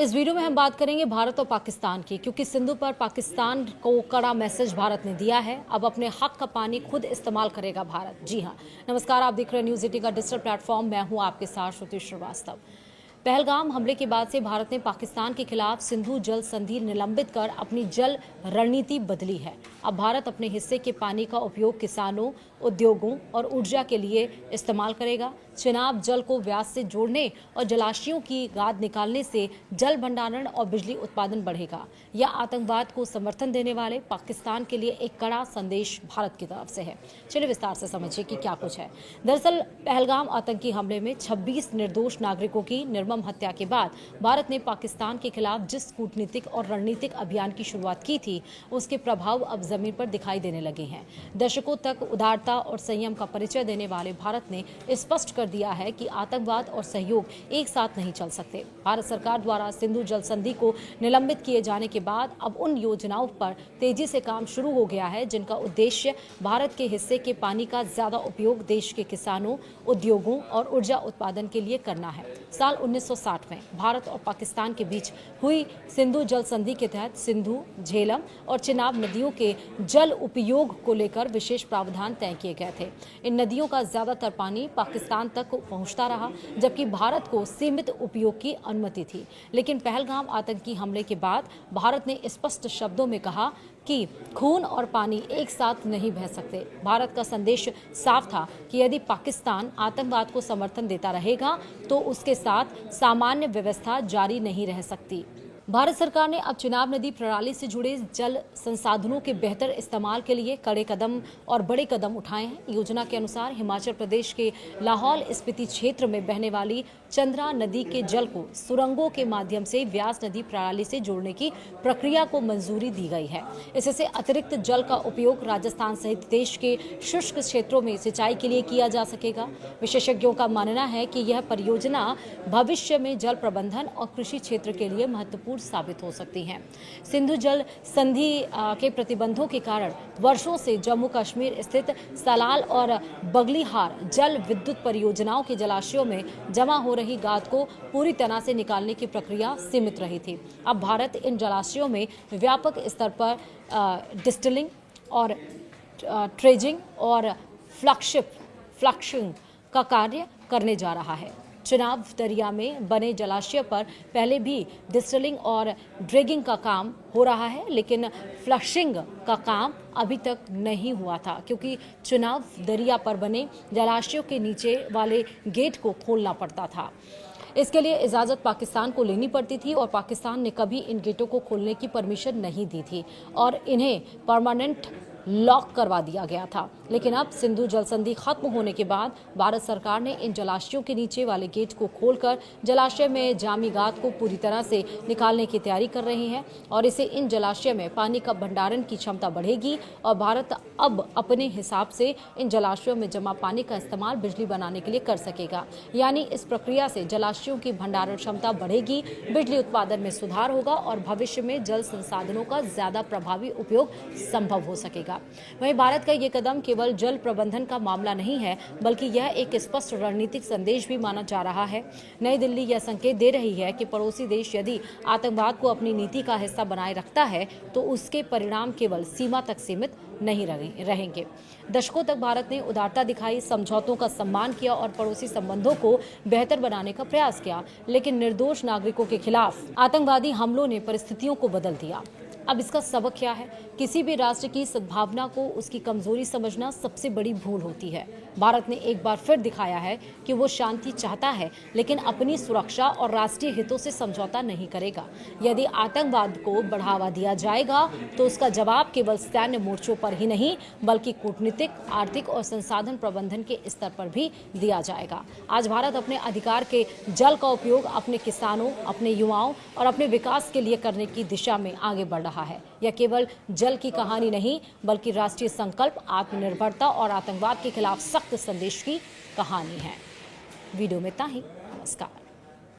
इस वीडियो में हम बात करेंगे भारत और पाकिस्तान की, क्योंकि सिंधु पर पाकिस्तान को कड़ा मैसेज भारत ने दिया है। अब अपने हक का पानी खुद इस्तेमाल करेगा भारत। जी हां, नमस्कार, आप देख रहे हैं न्यूज़ 18 का डिजिटल प्लेटफॉर्म। मैं हूं आपके साथ श्रुति श्रीवास्तव। पहलगाम हमले के बाद से भारत ने पाकिस्तान के खिलाफ सिंधु जल संधि निलंबित कर अपनी जल रणनीति बदली है। अब भारत अपने हिस्से के पानी का उपयोग किसानों, उद्योगों और ऊर्जा के लिए इस्तेमाल करेगा। चिनाब जल को व्यास से जोड़ने और जलाशयों की गाद निकालने से जल भंडारण और बिजली उत्पादन बढ़ेगा। यह आतंकवाद को समर्थन देने वाले पाकिस्तान के लिए एक कड़ा संदेश भारत की तरफ से है। चलिए विस्तार से समझिए कि क्या कुछ है। दरअसल पहलगाम आतंकी हमले में 26 निर्दोष नागरिकों की निर्मम हत्या के बाद भारत ने पाकिस्तान के खिलाफ जिस कूटनीतिक और रणनीतिक अभियान की शुरुआत की थी, उसके प्रभाव अब जमीन पर दिखाई देने लगे हैं। दशकों तक उदारता और संयम का परिचय देने वाले भारत ने स्पष्ट कर दिया है कि आतंकवाद और सहयोग एक साथ नहीं चल सकते। भारत सरकार द्वारा सिंधु जल संधि को निलंबित किए जाने के बाद अब उन योजनाओं पर तेजी से काम शुरू हो गया है जिनका उद्देश्य भारत के हिस्से के पानी का ज्यादा उपयोग देश के किसानों, उद्योगों और ऊर्जा उत्पादन के लिए करना है। साल 1960 में भारत और पाकिस्तान के बीच हुई सिंधु जल संधि के तहत सिंधु, झेलम और चिनाब नदियों के जल उपयोग को लेकर विशेष प्रावधान तय किए गए थे। इन नदियों का ज्यादातर पानी पाकिस्तान तक पहुंचता रहा, जबकि भारत को सीमित उपयोग की अनुमति थी। लेकिन पहलगाम आतंकी हमले के बाद भारत ने स्पष्ट शब्दों में कहा कि खून और पानी एक साथ नहीं बह सकते। भारत का संदेश साफ था कि यदि पाकिस्तान आतंकवाद को समर्थन देता रहेगा तो उसके साथ सामान्य व्यवस्था जारी नहीं रह सकती। भारत सरकार ने अब चिनाब नदी प्रणाली से जुड़े जल संसाधनों के बेहतर इस्तेमाल के लिए कड़े कदम और बड़े कदम उठाए हैं। योजना के अनुसार हिमाचल प्रदेश के लाहौल स्पीति क्षेत्र में बहने वाली चंद्रा नदी के जल को सुरंगों के माध्यम से व्यास नदी प्रणाली से जोड़ने की प्रक्रिया को मंजूरी दी गई है। इससे अतिरिक्त जल का उपयोग राजस्थान सहित देश के शुष्क क्षेत्रों में सिंचाई के लिए किया जा सकेगा। विशेषज्ञों का मानना है कि यह परियोजना भविष्य में जल प्रबंधन और कृषि क्षेत्र के लिए महत्वपूर्ण साबित हो सकती हैं। सिंधु जल संधि के प्रतिबंधों के कारण वर्षों से जम्मू कश्मीर स्थित सलाल और बगलीहार जल विद्युत परियोजनाओं के जलाशयों में जमा हो रही गाद को पूरी तरह से निकालने की प्रक्रिया सीमित रही थी। अब भारत इन जलाशयों में व्यापक स्तर पर डिस्टिलिंग और ट्रेजिंग और फ्लक्शिंग का कार्य करने जा रहा है। चिनाब दरिया में बने जलाशय पर पहले भी डिस्टिलिंग और ड्रेगिंग का काम हो रहा है, लेकिन फ्लशिंग का काम अभी तक नहीं हुआ था, क्योंकि चिनाब दरिया पर बने जलाशयों के नीचे वाले गेट को खोलना पड़ता था। इसके लिए इजाज़त पाकिस्तान को लेनी पड़ती थी और पाकिस्तान ने कभी इन गेटों को खोलने की परमिशन नहीं दी थी और इन्हें परमानेंट लॉक करवा दिया गया था। लेकिन अब सिंधु जल संधि खत्म होने के बाद भारत सरकार ने इन जलाशयों के नीचे वाले गेट को खोलकर जलाशय में जामी गाद को पूरी तरह से निकालने की तैयारी कर रही है और इससे इन जलाशय में पानी का भंडारण की क्षमता बढ़ेगी और भारत अब अपने हिसाब से इन जलाशयों में जमा पानी का इस्तेमाल बिजली बनाने के लिए कर सकेगा। यानी इस प्रक्रिया से जलाशयों की भंडारण क्षमता बढ़ेगी, बिजली उत्पादन में सुधार होगा और भविष्य में जल संसाधनों का ज्यादा प्रभावी उपयोग संभव हो सकेगा। वहीं भारत का ये कदम केवल जल प्रबंधन का मामला नहीं है, बल्कि यह एक स्पष्ट रणनीतिक संदेश भी माना जा रहा है। नई दिल्ली यह संकेत दे रही है कि पड़ोसी देश यदि आतंकवाद को अपनी नीति का हिस्सा बनाए रखता है तो उसके परिणाम केवल सीमा तक सीमित नहीं रहेंगे। दशकों तक भारत ने उदारता दिखाई, समझौतों का सम्मान किया और पड़ोसी संबंधों को बेहतर बनाने का प्रयास किया, लेकिन निर्दोष नागरिकों के खिलाफ आतंकवादी हमलों ने परिस्थितियों को बदल दिया। अब इसका सबक क्या है? किसी भी राष्ट्र की सद्भावना को उसकी कमजोरी समझना सबसे बड़ी भूल होती है। भारत ने एक बार फिर दिखाया है कि वो शांति चाहता है, लेकिन अपनी सुरक्षा और राष्ट्रीय हितों से समझौता नहीं करेगा। यदि आतंकवाद को बढ़ावा दिया जाएगा तो उसका जवाब केवल सैन्य मोर्चों पर ही नहीं, बल्कि कूटनीतिक, आर्थिक और संसाधन प्रबंधन के स्तर पर भी दिया जाएगा। आज भारत अपने अधिकार के जल का उपयोग अपने किसानों, अपने युवाओं और अपने विकास के लिए करने की दिशा में आगे बढ़ रहा है। यह केवल जल की कहानी नहीं, बल्कि राष्ट्रीय संकल्प, आत्मनिर्भरता और आतंकवाद के खिलाफ सख्त संदेश की कहानी है। वीडियो में इतना ही। नमस्कार।